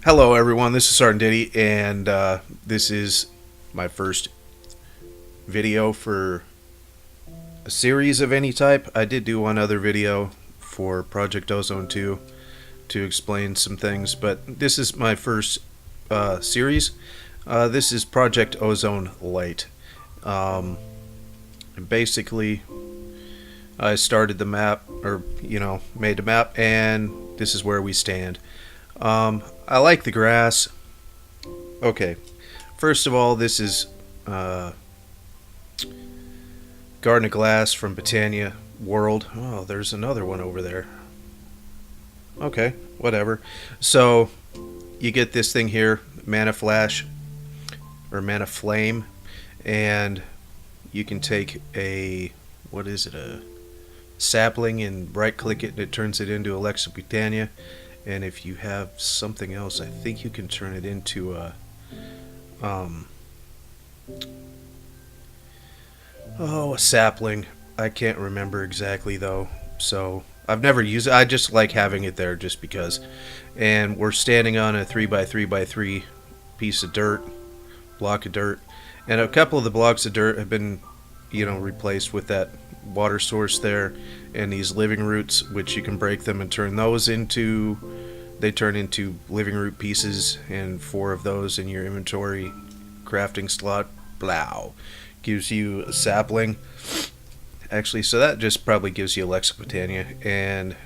Hello, everyone. This is Sergeant Diddy, and this is my first video for a series of any type. I did do one other video for Project Ozone 2 to explain some things, but this is my first series. This is Project Ozone Lite. Basically, I started the map, or made the map, and this is where we stand. I like the grass. Okay, first of all, this is Garden of Glass from Britannia World. Oh, there's another one over there. Okay, whatever. So, you get this thing here, Mana Flash, or Mana Flame, and you can take a, what is it, a sapling, and right click it and it turns it into Alexa Britannia. And if you have something else, I think you can turn it into a a sapling. I can't remember exactly though. So I've never used it. I just like having it there just because. And we're standing on a 3x3x3 piece of dirt, block of dirt, and a couple of the blocks of dirt have been, replaced with that water source there, and these living roots, which you can break them and turn those into. They turn into living root pieces, and 4 of those in your inventory crafting slot. Blow. Gives you a sapling. Actually, so that just probably gives you Alexa Britannia. And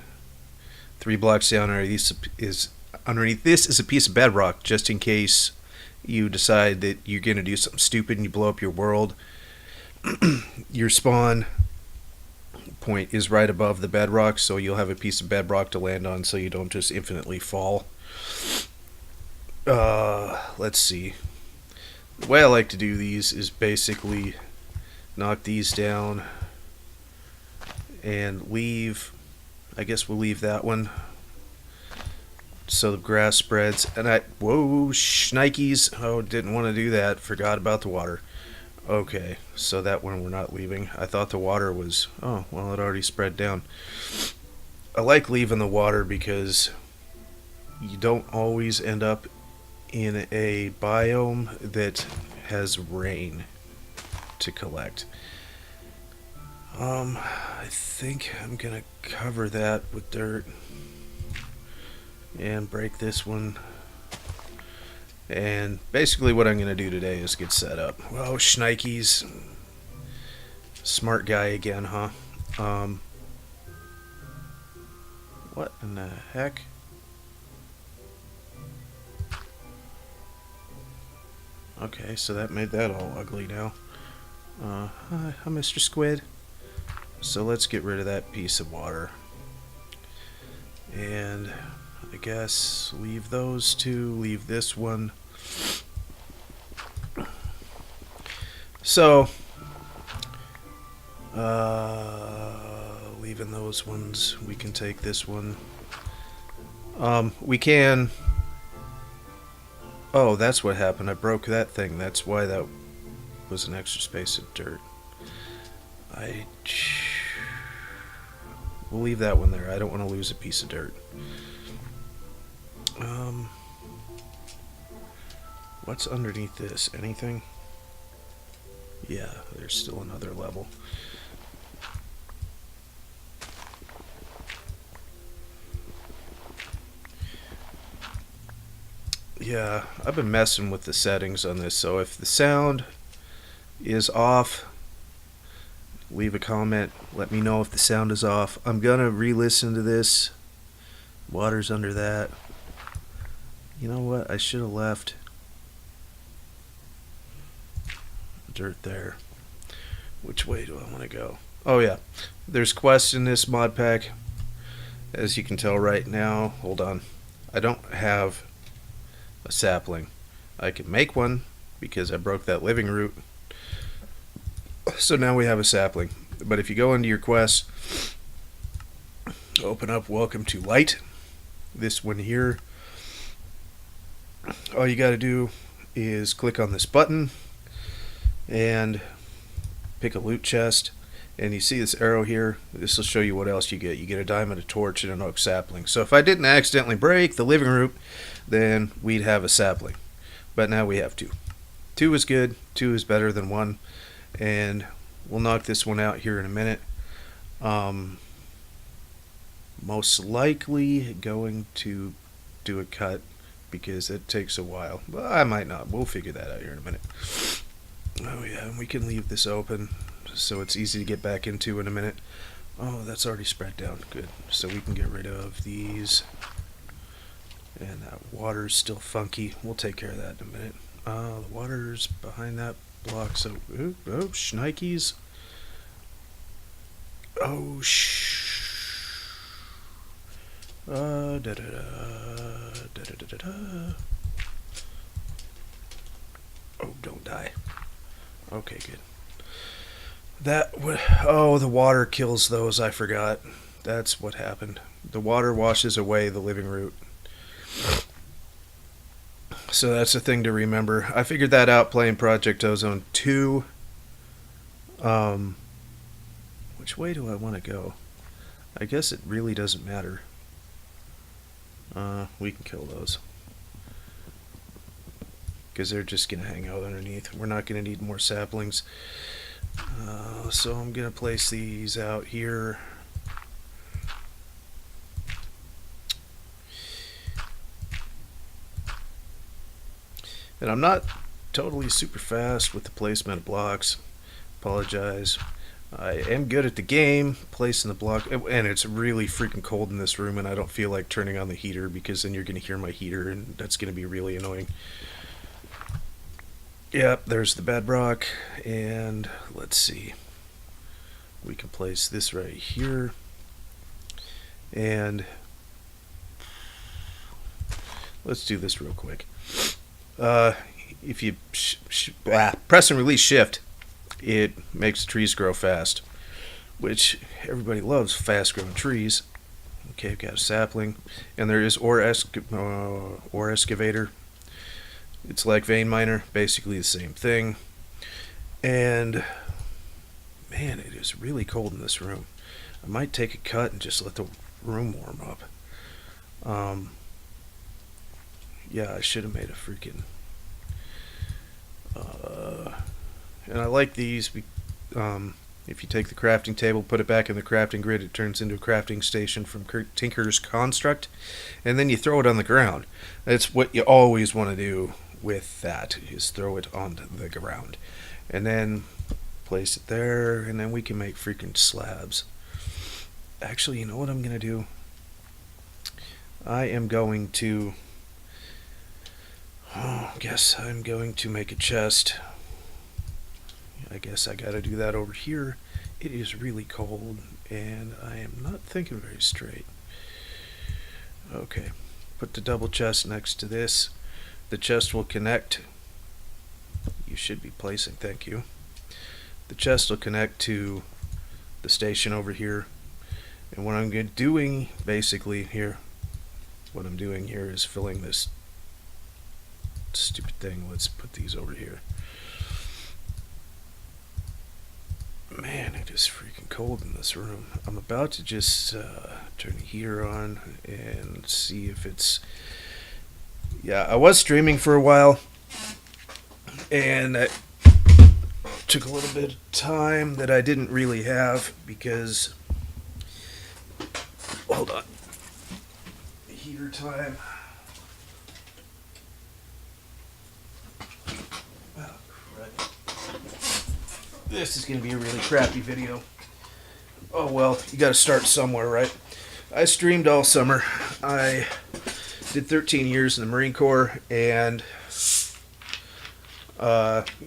3 blocks down underneath this is a piece of bedrock, just in case you decide that you're going to do something stupid and you blow up your world. Your spawn point is right above the bedrock, so you'll have a piece of bedrock to land on so you don't just infinitely fall. Let's see. The way I like to do these is basically knock these down and leave. I guess we'll leave that one so the grass spreads. And whoa, shnikes. Oh, didn't want to do that. Forgot about the water. Okay, so that one we're not leaving. I thought the water was... Oh, well, it already spread down. I like leaving the water because you don't always end up in a biome that has rain to collect. I think I'm gonna cover that with dirt and break this one. And basically what I'm going to do today is get set up. Well, shnikes. Smart guy again, huh? What in the heck? Okay, so that made that all ugly now. Hi, Mr. Squid. So let's get rid of that piece of water. And I guess leave those 2, leave this one. So, leaving those ones, we can take this one. We can... Oh, that's what happened. I broke that thing. That's why that was an extra space of dirt. We'll leave that one there. I don't want to lose a piece of dirt. What's underneath this? Anything? Yeah, there's still another level. Yeah, I've been messing with the settings on this, so if the sound is off, leave a comment. Let me know if the sound is off. I'm gonna re-listen to this. Water's under that. You know what? I should have left dirt there. Which way do I want to go? Oh yeah, there's quests in this mod pack. As you can tell right now, hold on. I don't have a sapling. I can make one because I broke that living root. So now we have a sapling. But if you go into your quest, open up Welcome to Light. This one here. All you gotta do is click on this button and pick a loot chest, And you see this arrow here? This will show you what else you get. You get a diamond, a torch, and an oak sapling. So if I didn't accidentally break the living root, then we'd have a sapling. But now we have two. Two is good. Two is better than one. And we'll knock this one out here in a minute. Most likely going to do a cut because it takes a while. But I might not. We'll figure that out here in a minute. Oh yeah, and we can leave this open so it's easy to get back into in a minute. Oh, that's already spread down. Good. So we can get rid of these. And that water's still funky. We'll take care of that in a minute. The water's behind that block. So, oh, shnikes. Oh, Oh, don't die. Okay, good. Oh, the water kills those. I forgot. That's what happened. The water washes away the living root. So that's a thing to remember. I figured that out playing Project Ozone 2. Which way do I want to go? I guess it really doesn't matter. We can kill those. Because they're just going to hang out underneath. We're not going to need more saplings. So I'm going to place these out here. And I'm not totally super fast with the placement of blocks. Apologize. I am good at the game, placing the block, and it's really freaking cold in this room, and I don't feel like turning on the heater because then you're going to hear my heater, and that's going to be really annoying. Yep, there's the bedrock, and let's see. We can place this right here, and let's do this real quick. If you press and release shift, it makes trees grow fast, which everybody loves fast growing trees. Okay, I've got a sapling, and there is ore excavator. It's like vein miner, basically the same thing. And man, it is really cold in this room. I might take a cut and just let the room warm up. Yeah, I should have made a freaking and I like these. If you take the crafting table, put it back in the crafting grid, it turns into a crafting station from Tinker's Construct, and then you throw it on the ground. That's what you always want to do with that, is throw it on the ground. And then place it there, and then we can make freaking slabs. Actually, you know what I'm going to do? I am going to... guess I'm going to make a chest. I guess I gotta do that over here. It is really cold, and I am not thinking very straight. Okay, put the double chest next to this. The chest will connect. You should be placing, thank you. The chest will connect to the station over here. And what I'm doing, basically, here, what I'm doing here is filling this stupid thing. Let's put these over here. Man, it is freaking cold in this room. I'm about to just turn the heater on and see if it's... Yeah, I was streaming for a while, and that took a little bit of time that I didn't really have because... Hold on. Heater time. This is going to be a really crappy video. Oh well, you got to start somewhere, right? I streamed all summer. I did 13 years in the Marine Corps, and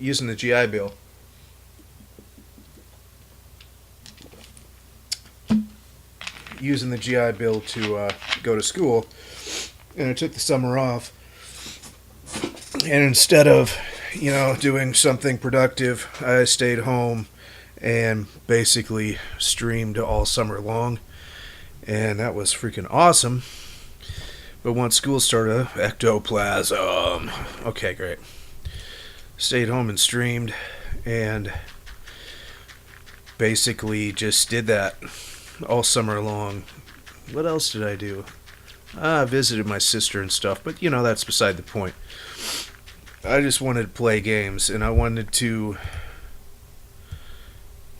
using the GI Bill. Using the GI Bill to go to school, and I took the summer off. And instead of doing something productive, I stayed home and basically streamed all summer long, and that was freaking awesome. But once school started, ectoplasm. Okay, great. Stayed home and streamed, and basically just did that all summer long. What else did I do? I visited my sister and stuff, but you know, that's beside the point. I just wanted to play games, and I wanted to.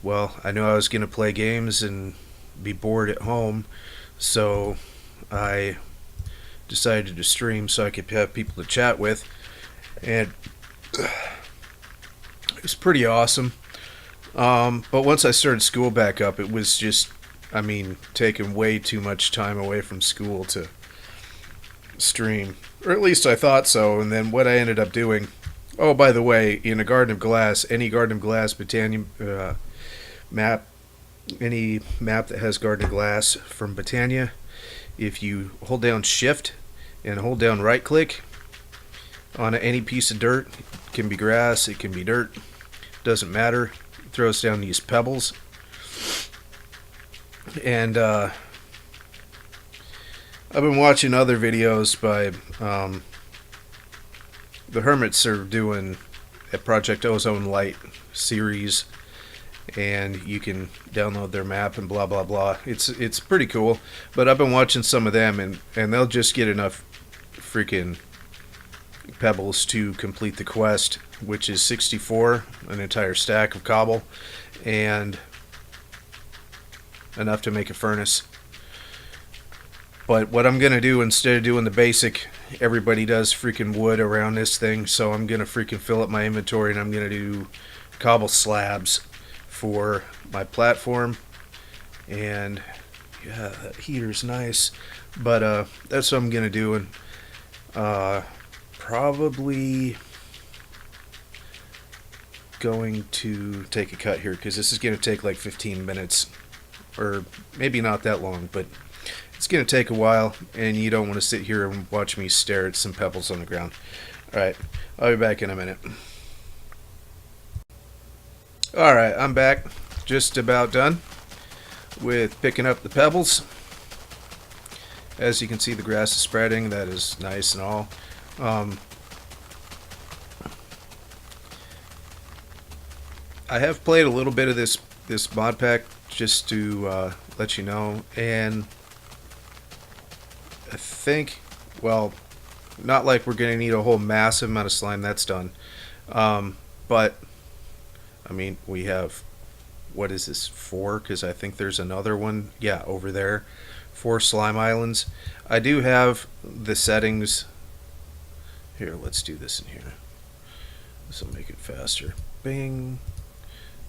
Well, I knew I was going to play games and be bored at home, so I decided to stream so I could have people to chat with, and it was pretty awesome. But once I started school back up, it was just, I mean, taking way too much time away from school to stream. Or at least I thought so. And then what I ended up doing, oh, by the way, in a Garden of Glass, any Garden of Glass Britannia map, any map that has Garden of Glass from Britannia, if you hold down Shift and hold down right click on any piece of dirt, it can be grass, it can be dirt, doesn't matter. It throws down these pebbles. And I've been watching other videos by the Hermits are doing a Project Ozone Lite series, and you can download their map and blah blah blah. It's pretty cool. But I've been watching some of them, and they'll just get enough freaking pebbles to complete the quest, which is 64, an entire stack of cobble, and enough to make a furnace. But what I'm going to do, instead of doing the basic, everybody does freaking wood around this thing, so I'm going to freaking fill up my inventory, and I'm going to do cobble slabs for my platform. And yeah, that heater's nice. But that's what I'm going to do. And probably going to take a cut here, because this is going to take like 15 minutes. Or maybe not that long, but it's going to take a while, and you don't want to sit here and watch me stare at some pebbles on the ground. Alright, I'll be back in a minute. Alright, I'm back. Just about done with picking up the pebbles. As you can see, the grass is spreading. That is nice and all. I have played a little bit of this mod pack, just to let you know, and I think, well, not like we're going to need a whole massive amount of slime, that's done, but I mean, we have, what is this, 4, because I think there's another one, yeah, over there, 4 slime islands. I do have the settings here. Let's do this in here. This will make it faster. Bing.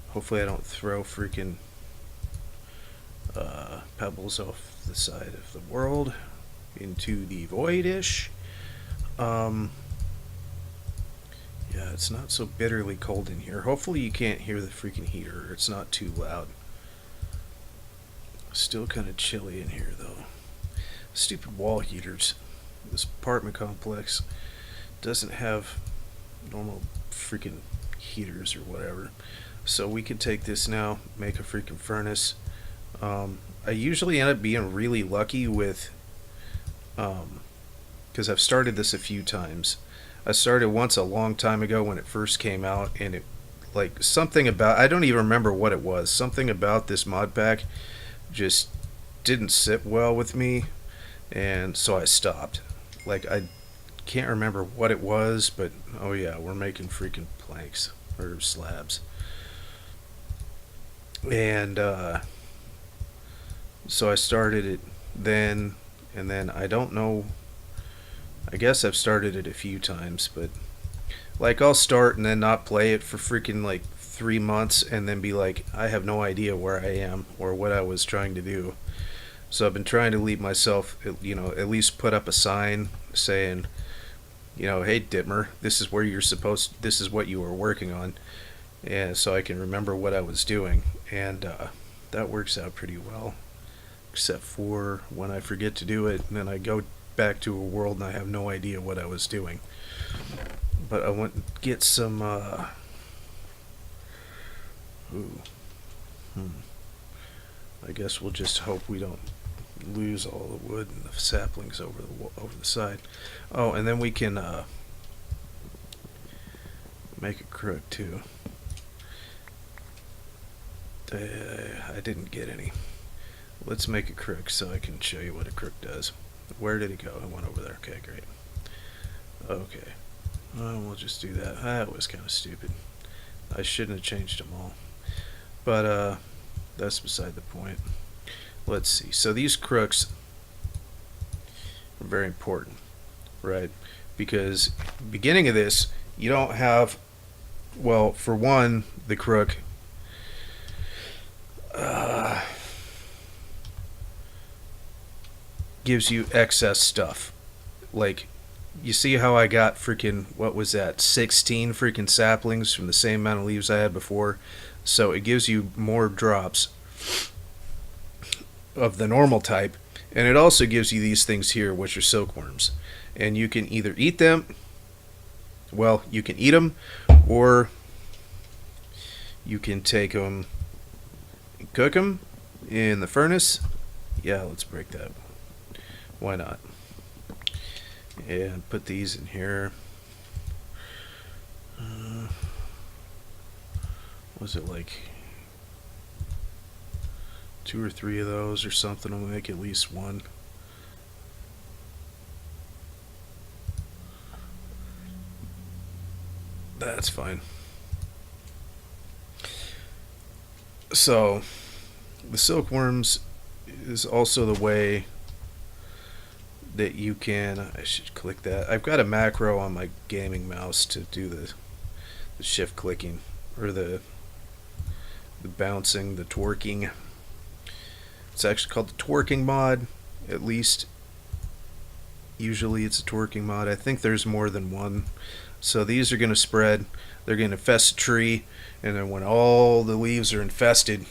Hopefully I don't throw freaking pebbles off the side of the world into the voidish. Yeah, it's not so bitterly cold in here. Hopefully you can't hear the freaking heater. It's not too loud. Still kind of chilly in here though. Stupid wall heaters. This apartment complex doesn't have normal freaking heaters or whatever. So we could take this now, make a freaking furnace. I usually end up being really lucky with, because I've started this a few times. I started once a long time ago when it first came out, and it, like, something about, I don't even remember what it was, something about this mod pack just didn't sit well with me, and so I stopped. Like, I can't remember what it was, but oh yeah, we're making freaking planks or slabs. And so I started it then, and then I don't know, I guess I've started it a few times, but like I'll start and then not play it for freaking like 3 months and then be like, I have no idea where I am or what I was trying to do. So I've been trying to leave myself, you know, at least put up a sign saying, you know, hey Ditmer, this is where you're supposed, this is what you were working on, and so I can remember what I was doing, and that works out pretty well, except for when I forget to do it and then I go back to a world and I have no idea what I was doing. But I want to get some I guess we'll just hope we don't lose all the wood and the saplings over the side. Oh, and then we can make a crook too. I didn't get any. Let's make a crook so I can show you what a crook does. Where did it go? It went over there. Okay, great. Okay. We'll just do that. That was kind of stupid. I shouldn't have changed them all. But, that's beside the point. Let's see. So these crooks are very important, right? Because beginning of this, you don't have, well, for one, the crook gives you excess stuff. Like, you see how I got freaking, what was that, 16 freaking saplings from the same amount of leaves I had before? So it gives you more drops of the normal type, and it also gives you these things here, which are silkworms. And you can either eat them, well, you can eat them, or you can take them and cook them in the furnace. Yeah, let's break that. Why not? And put these in here. Was it like 2 or 3 of those or something? I'll make at least one. That's fine. So, the silkworms is also the way that you can, I should click that. I've got a macro on my gaming mouse to do the shift clicking, or the bouncing, the twerking. It's actually called the twerking mod, at least. Usually it's a twerking mod. I think there's more than one. So these are going to spread. They're going to infest a tree, and then when all the leaves are infested,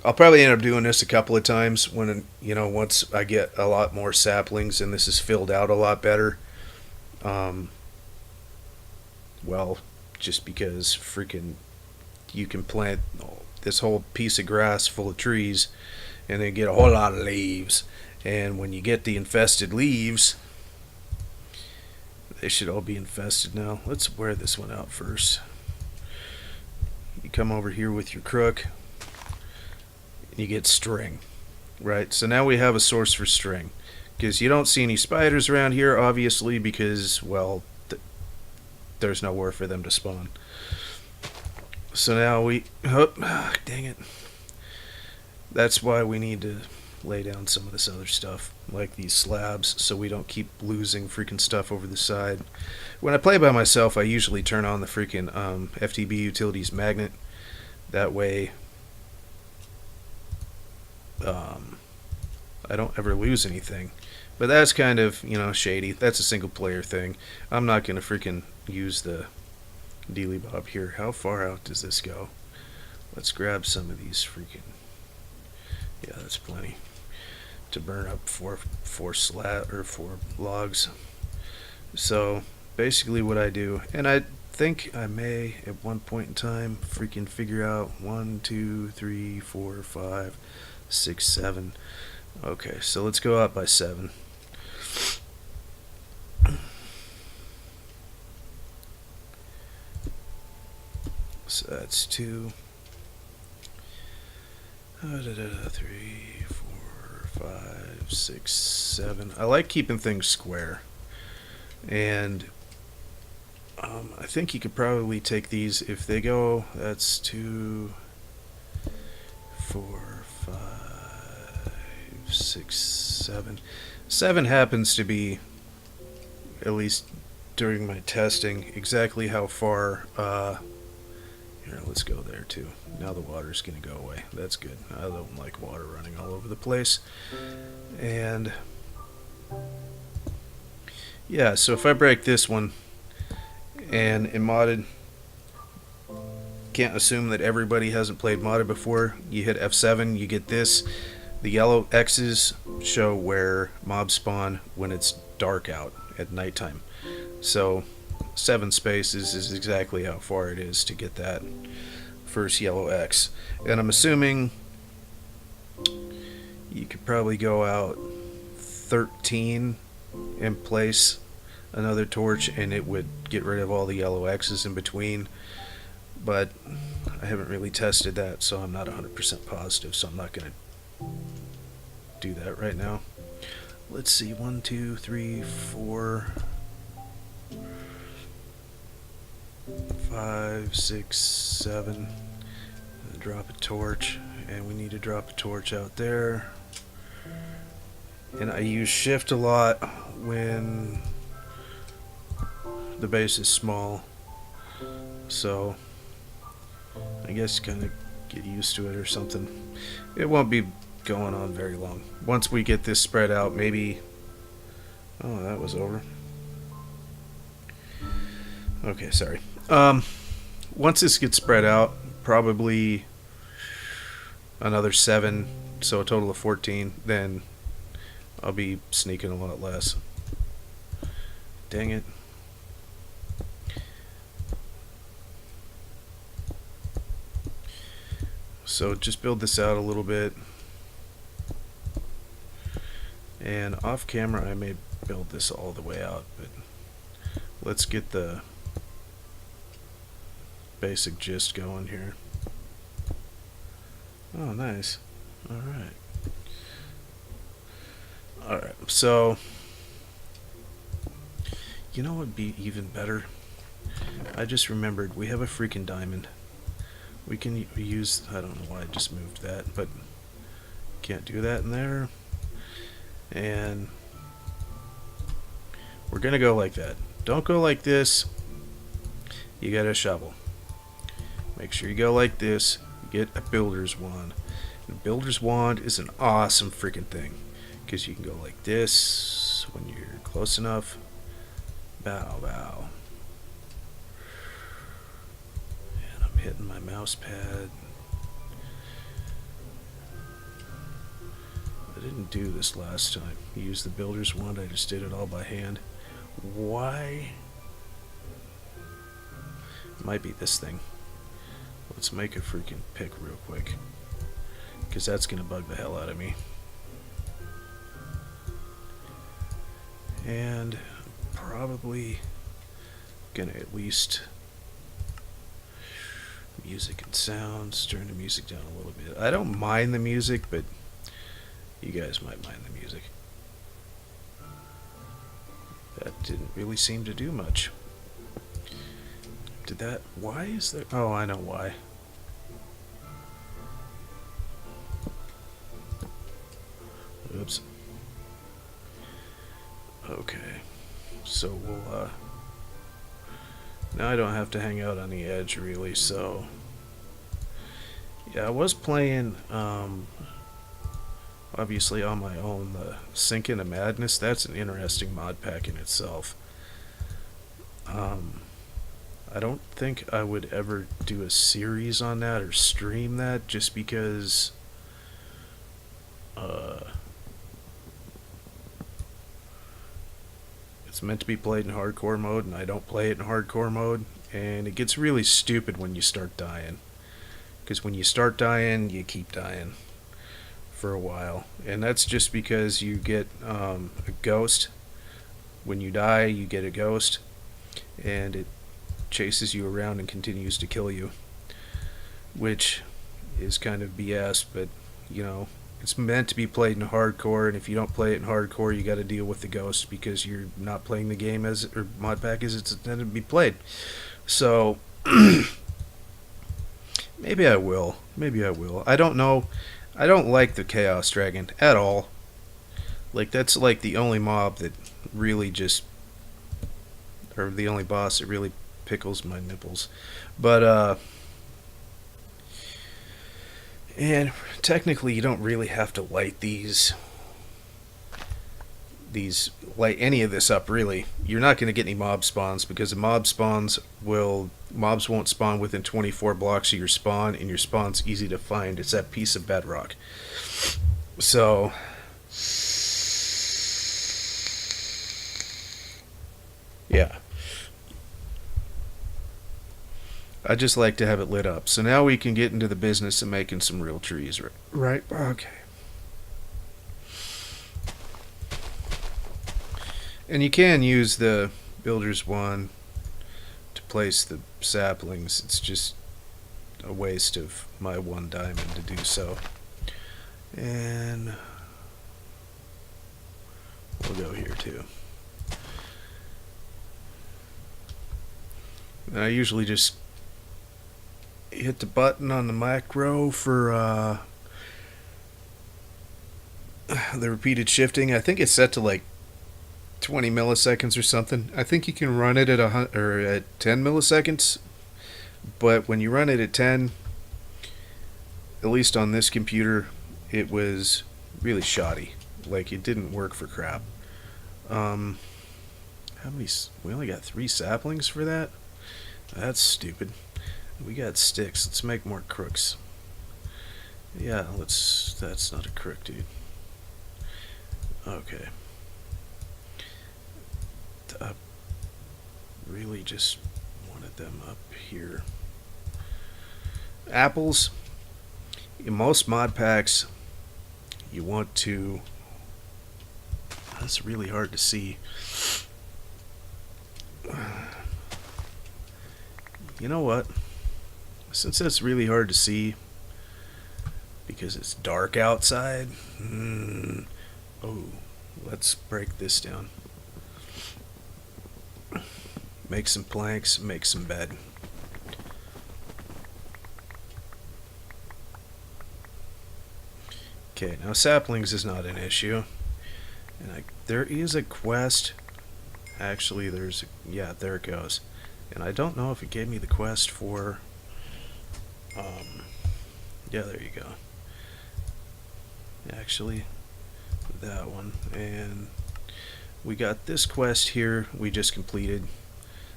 I'll probably end up doing this a couple of times when, you know, once I get a lot more saplings and this is filled out a lot better. Well, just because freaking you can plant this whole piece of grass full of trees and then get a whole lot of leaves. And when you get the infested leaves, they should all be infested now. Let's wear this one out first. You come over here with your crook, and you get string, right? So now we have a source for string, because you don't see any spiders around here, obviously, because, well, there's nowhere for them to spawn. So now we, dang it. That's why we need to lay down some of this other stuff, like these slabs, so we don't keep losing freaking stuff over the side. When I play by myself, I usually turn on the freaking FTB Utilities magnet. That way, I don't ever lose anything. But that's kind of, you know, shady. That's a single player thing. I'm not going to freaking use the dealy bob here. How far out does this go? Let's grab some of these freaking... Yeah, that's plenty to burn up four logs. So basically what I do, and I think I may at one point in time freaking figure out 1, 2, 3, 4, 5, 6, 7. Okay, so let's go out by 7. So that's 2. 3, 4, 5, 6, 7. I like keeping things square. And I think you could probably take these if they go, that's 2, 4, 5, 6, 7. 7 happens to be, at least during my testing, exactly how far, here, let's go there too. Now the water's going to go away. That's good. I don't like water running all over the place. And yeah, so if I break this one and in modded, can't assume that everybody hasn't played modded before. You hit F7, you get this. The yellow X's show where mobs spawn when it's dark out at nighttime. So 7 spaces is exactly how far it is to get that first yellow X. And I'm assuming you could probably go out 13 and place another torch and it would get rid of all the yellow X's in between. but I haven't really tested that, so I'm not 100% positive, so I'm not going to do that right now. Let's see, 1, 2, 3, 4, 5, 6, 7. Drop a torch, and we need to drop a torch out there. And I use shift a lot when the base is small, so I guess kind of get used to it or something. It won't be going on very long. Once we get this spread out, maybe... Oh, that was over. Okay, sorry. Once this gets spread out, probably another 7, so a total of 14, then I'll be sneaking a lot less. Dang it. So just build this out a little bit. And off camera I may build this all the way out, but let's get the basic gist going here. Oh, nice. Alright. Alright, so you know what would be even better? I just remembered we have a freaking diamond. We can use, I don't know why I just moved that, but can't do that in there. And we're gonna go like that. Don't go like this. You get a shovel. Make sure you go like this. Get a builder's wand. And a builder's wand is an awesome freaking thing, because you can go like this when you're close enough. Bow, bow. And I'm hitting my mouse pad. I didn't do this last time. I used the builder's wand. I just did it all by hand. Why? It might be this thing. Let's make a freaking pick real quick, because that's gonna bug the hell out of me. And probably gonna at least music and sounds, turn the music down a little bit. I don't mind the music, but you guys might mind the music. That didn't really seem to do much. Did that? Why is there? Oh, I know why. Oops. Okay. So we'll, now I don't have to hang out on the edge, really, so... Yeah, I was playing, obviously on my own, the Sink into Madness. That's an interesting mod pack in itself. I don't think I would ever do a series on that or stream that, just because it's meant to be played in hardcore mode, and I don't play it in hardcore mode, and it gets really stupid when you start dying, because when you start dying, you keep dying for a while, and that's just because you get a ghost. When you die, you get a ghost, and it chases you around and continues to kill you, which is kind of BS, but you know, it's meant to be played in hardcore, and if you don't play it in hardcore, you got to deal with the ghost because you're not playing the game as, or mod pack as it's intended to be played. So maybe I will. Maybe I will. I don't know. I don't like the Chaos Dragon at all. Like, that's like the only mob that really just, or the only boss that really pickles my nipples. But and technically you don't really have to light light any of this up, really. You're not going to get any mob spawns, because the mobs won't spawn within 24 blocks of your spawn, and your spawn's easy to find. It's that piece of bedrock. So yeah, I just like to have it lit up. So now we can get into the business of making some real trees, right? Okay. And you can use the builder's wand to place the saplings. It's just a waste of my 1 diamond to do so. And we'll go here too. And I usually just hit the button on the macro for the repeated shifting. I think it's set to like 20 milliseconds or something. I think you can run it at at 10 milliseconds, but when you run it at 10, at least on this computer, it was really shoddy. Like, it didn't work for crap. How many? We only got 3 saplings for that? That's stupid. We got sticks. Let's make more crooks. Yeah, let's. That's not a crook, dude. Okay. I really just wanted them up here. Apples. In most mod packs, you want to. That's really hard to see. You know what? Since it's really hard to see because it's dark outside, oh, let's break this down. Make some planks, make some bed. Okay, now saplings is not an issue. And there is a quest. Actually, yeah, there it goes. And I don't know if it gave me the quest for, yeah, there you go. Actually, that one. And we got this quest here we just completed.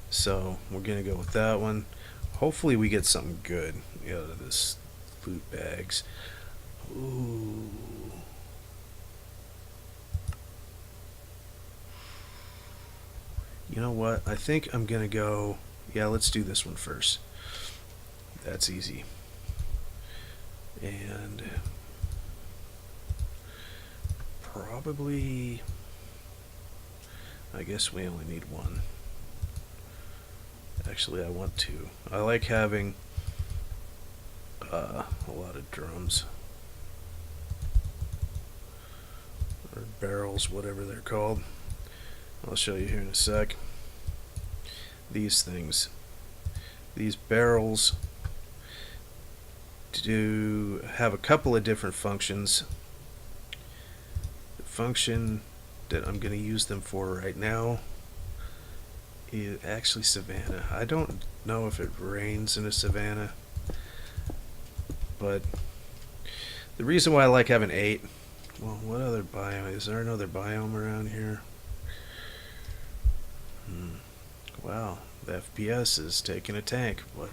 So we're going to go with that one. Hopefully we get something good out of this loot bags. Ooh. You know what? I think I'm going to go... Yeah, let's do this one first. That's easy. And... probably... I guess we only need 1. Actually, I want 2. I like having a lot of drums. Or barrels, whatever they're called. I'll show you here in a sec. These things. These barrels do have a couple of different functions. The function that I'm going to use them for right now is actually savanna. I don't know if it rains in a savanna, but the reason why I like having 8, well, what other biome? Is there another biome around here? Wow, the FPS is taking a tank. What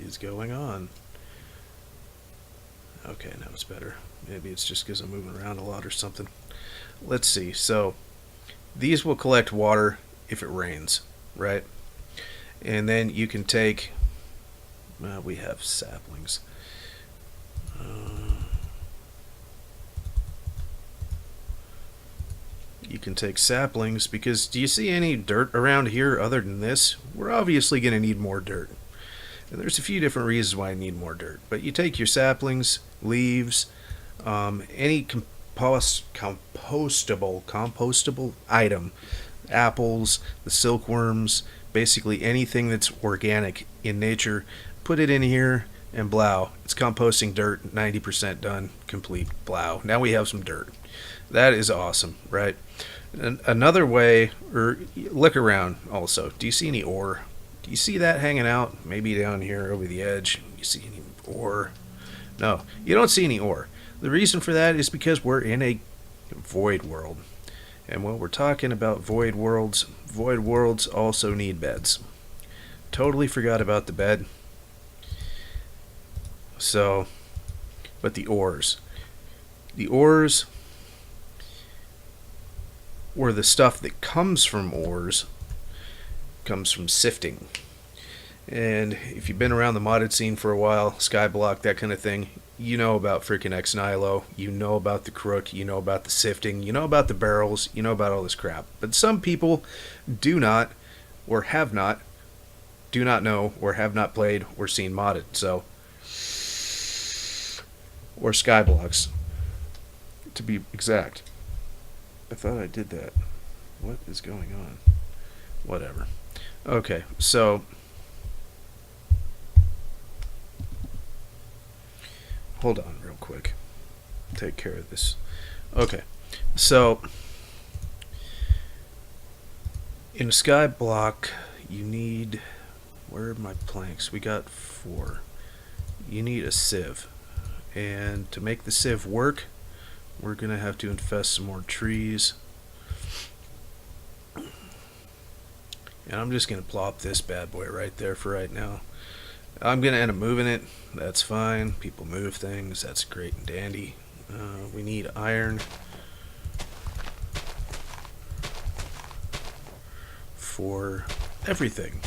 is going on? Okay, now it's better. Maybe it's just because I'm moving around a lot or something. Let's see. So, these will collect water if it rains, right? And then you can take... Well, we have saplings. You can take saplings, because do you see any dirt around here other than this? We're obviously going to need more dirt. And there's a few different reasons why I need more dirt. But you take your saplings, leaves, any compostable item, apples, the silkworms, basically anything that's organic in nature, put it in here, and blow. It's composting dirt, 90% done, complete, blow. Now we have some dirt. That is awesome, right? Another way, or look around also. Do you see any ore? Do you see that hanging out? Maybe down here over the edge. You see any ore? No, you don't see any ore. The reason for that is because we're in a void world. And when we're talking about void worlds also need beds. Totally forgot about the bed. So, but the ores. The ores... or the stuff that comes from ores comes from sifting. And if you've been around the modded scene for a while, Skyblock, that kind of thing, you know about freaking Ex Nihilo, you know about the crook, you know about the sifting, you know about the barrels, you know about all this crap. But some people do not, or have not, do not know, or have not played, or seen modded. So or sky blocks, to be exact. I thought I did that. What is going on? Whatever. Okay, so hold on real quick. Take care of this. Okay, so in a sky block, you need. Where are my planks? We got 4. You need a sieve. And to make the sieve work, we're going to have to infest some more trees. And I'm just going to plop this bad boy right there for right now. I'm going to end up moving it. That's fine. People move things. That's great and dandy. We need iron for everything.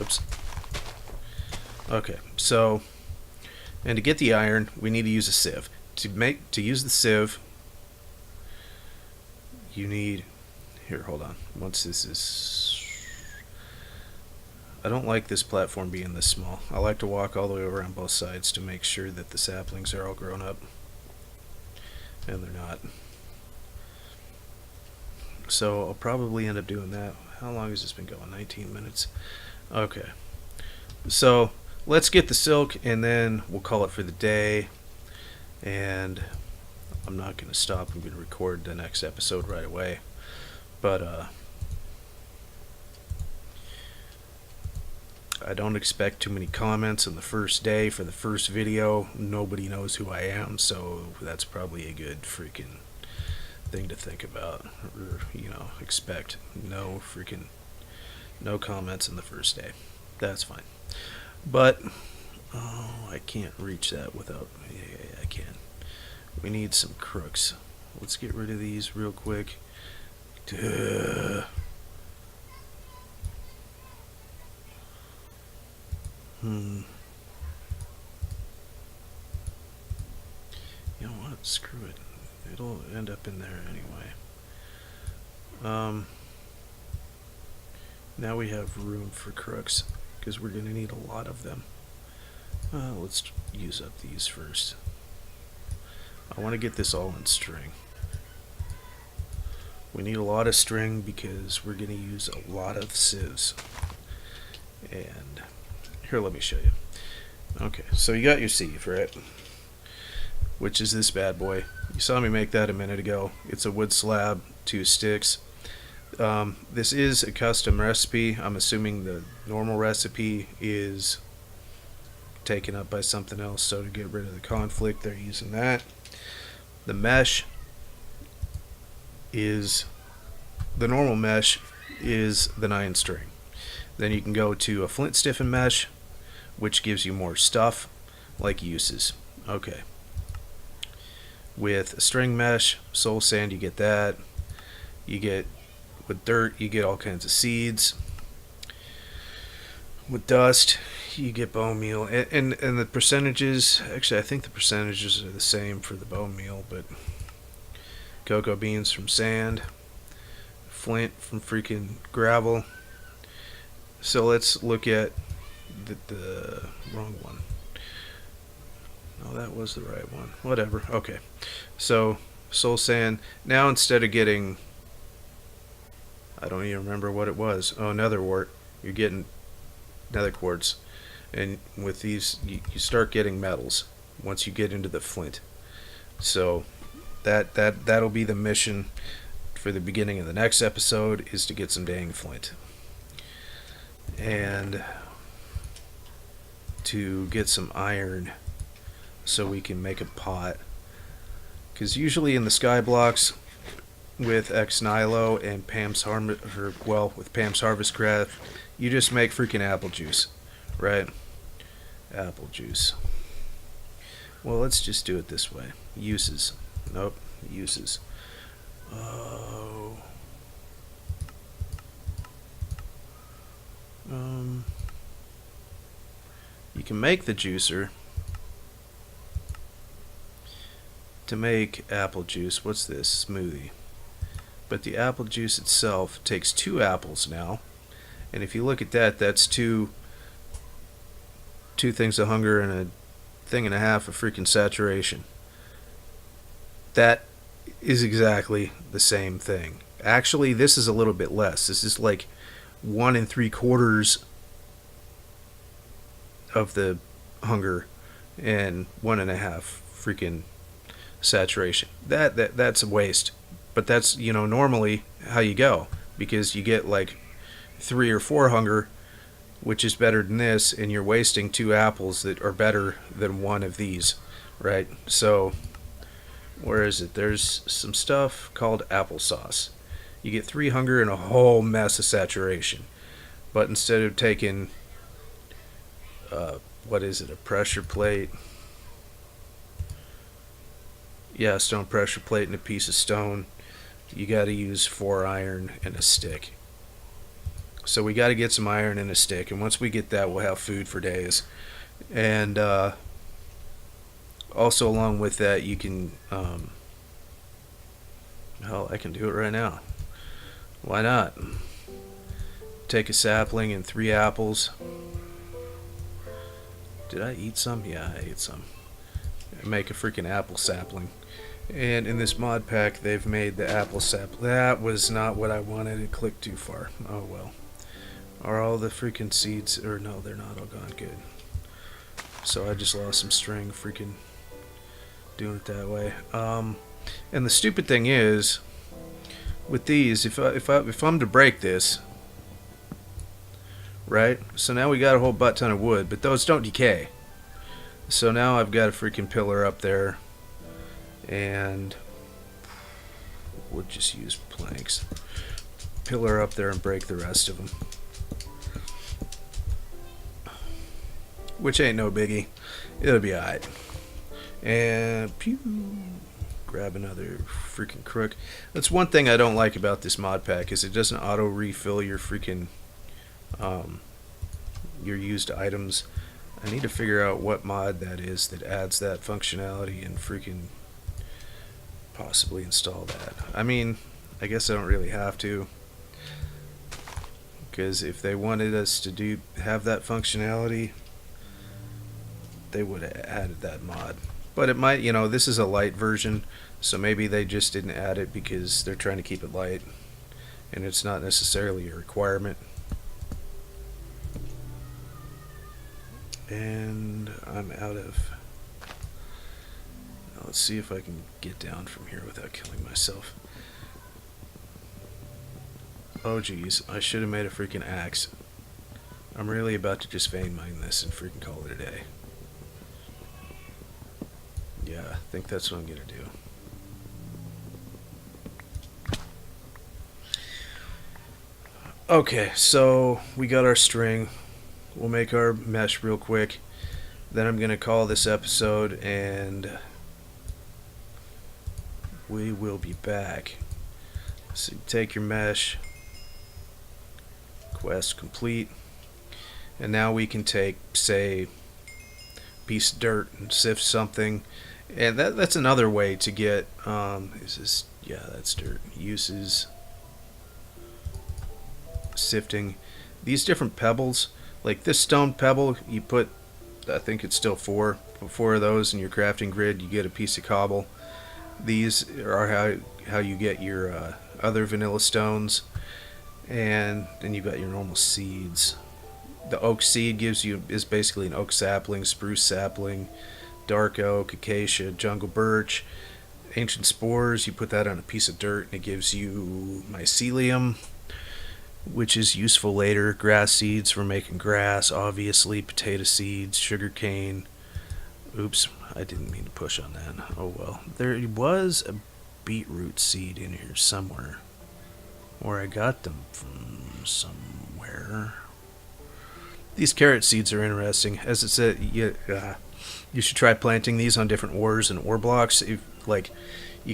Oops. Okay, so, and to get the iron, we need to use a sieve. To use the sieve, you need. Here, hold on. Once this is. I don't like this platform being this small. I like to walk all the way over on both sides to make sure that the saplings are all grown up. And they're not. So I'll probably end up doing that. How long has this been going? 19 minutes. Okay. So let's get the silk and then we'll call it for the day. And I'm not going to stop. I'm going to record the next episode right away. But I don't expect too many comments on the first day for the first video. Nobody knows who I am, so that's probably a good freaking thing to think about, or expect. No comments on the first day. That's fine. But I can't reach that without. Yeah, I can. We need some crooks. Let's get rid of these real quick. Duh. You know what? Screw it. It'll end up in there anyway. Now we have room for crooks because we're going to need a lot of them. Let's use up these first. I want to get this all in string. We need a lot of string because we're going to use a lot of sieves. And here, let me show you. Okay, so you got your sieve, right? Which is this bad boy. You saw me make that a minute ago. It's a wood slab, 2 sticks. This is a custom recipe. I'm assuming the normal recipe is taken up by something else, so to get rid of the conflict, they're using that. The mesh is, the normal mesh is the 9 string. Then you can go to a flint stiffen mesh, which gives you more stuff, like uses. Okay. With a string mesh, soul sand, you get that. You get, with dirt, you get all kinds of seeds. With dust, you get bone meal. And the percentages, actually I think the percentages are the same for the bone meal, but cocoa beans from sand, flint from freaking gravel. So let's look at the wrong one. No, that was the right one. Whatever. Okay. So soul sand. Now instead of getting, I don't even remember what it was. Oh, nether wart. You're getting nether quartz. And with these, you start getting metals once you get into the flint. So that'll be the mission for the beginning of the next episode, is to get some dang flint. And to get some iron so we can make a pot. Because usually in the sky blocks with Ex Nihilo and with Pam's Harvest Craft, you just make freaking apple juice, right? Apple juice. Well, let's just do it this way. Uses. Nope. Uses. Oh. You can make the juicer to make apple juice. What's this? Smoothie. But the apple juice itself takes 2 apples now. And if you look at that, that's two things of hunger and a thing and a half of freaking saturation. That is exactly the same thing. Actually, this is a little bit less. This is like 1 3/4 of the hunger and 1.5 freaking saturation. That's a waste. But that's, normally how you go, because you get like 3 or 4 hunger, which is better than this, and you're wasting 2 apples that are better than one of these, right? So where is it? There's some stuff called applesauce. You get 3 hunger and a whole mess of saturation. But instead of taking, what is it, a pressure plate? Yeah, a stone pressure plate and a piece of stone. You got to use 4 iron and a stick. So we got to get some iron and a stick, and once we get that, we'll have food for days. And also, along with that, you can, hell, I can do it right now. Why not? Take a sapling and 3 apples. Did I eat some? Yeah, I ate some. Make a freaking apple sapling. And in this mod pack, they've made the apple sapling. That was not what I wanted. It clicked too far. Oh well. Are all the freaking seeds, or no, they're not all gone. Good. So I just lost some string freaking doing it that way. And the stupid thing is, with these, if I'm to break this, right? So now we got a whole butt ton of wood, but those don't decay. So now I've got a freaking pillar up there, and we'll just use planks. Pillar up there and break the rest of them. Which ain't no biggie. It'll be alright. And pew, grab another freaking crook. That's one thing I don't like about this mod pack, is it doesn't auto refill your freaking your used items. I need to figure out what mod that is that adds that functionality and freaking possibly install that. I mean, I guess I don't really have to, because if they wanted us to have that functionality, they would have added that mod. But it might, this is a light version, so maybe they just didn't add it because they're trying to keep it light and it's not necessarily a requirement. And I'm out of... Now let's see if I can get down from here without killing myself. Oh geez, I should have made a freaking axe. I'm really about to just vein mine this and freaking call it a day. Yeah, I think that's what I'm gonna do. Okay, so we got our string. We'll make our mesh real quick. Then I'm gonna call this episode, and we will be back. So you take your mesh, quest complete, and now we can take, say, piece of dirt and sift something. And that's another way to get, is this, yeah, that's dirt. Uses, sifting. These different pebbles, like this stone pebble, you put, I think it's still four of those in your crafting grid, you get a piece of cobble. These are how you get your other vanilla stones. And then you've got your normal seeds. The oak seed is basically an oak sapling, spruce sapling, dark oak, acacia, jungle birch. Ancient spores, you put that on a piece of dirt and it gives you mycelium, which is useful later. Grass seeds for making grass, obviously. Potato seeds, sugar cane. Oops, I didn't mean to push on that. Oh well. There was a beetroot seed in here somewhere, or I got them from somewhere. These carrot seeds are interesting. As it said, you should try planting these on different ores and ore blocks. You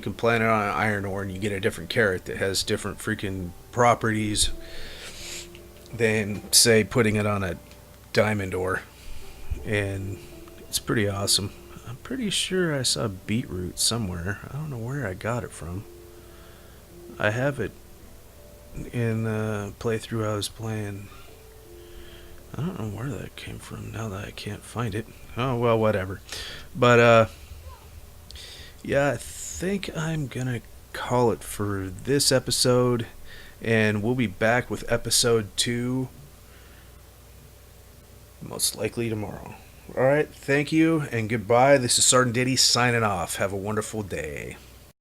can plant it on an iron ore and you get a different carrot that has different freaking properties than, say, putting it on a diamond ore. And it's pretty awesome. I'm pretty sure I saw beetroot somewhere. I don't know where I got it from. I have it in the playthrough I was playing. I don't know where that came from now that I can't find it. Oh, well, whatever. But, yeah, I think I'm gonna call it for this episode, and we'll be back with episode 2 most likely tomorrow. Alright, thank you, and goodbye. This is Sergeant Diddy signing off. Have a wonderful day.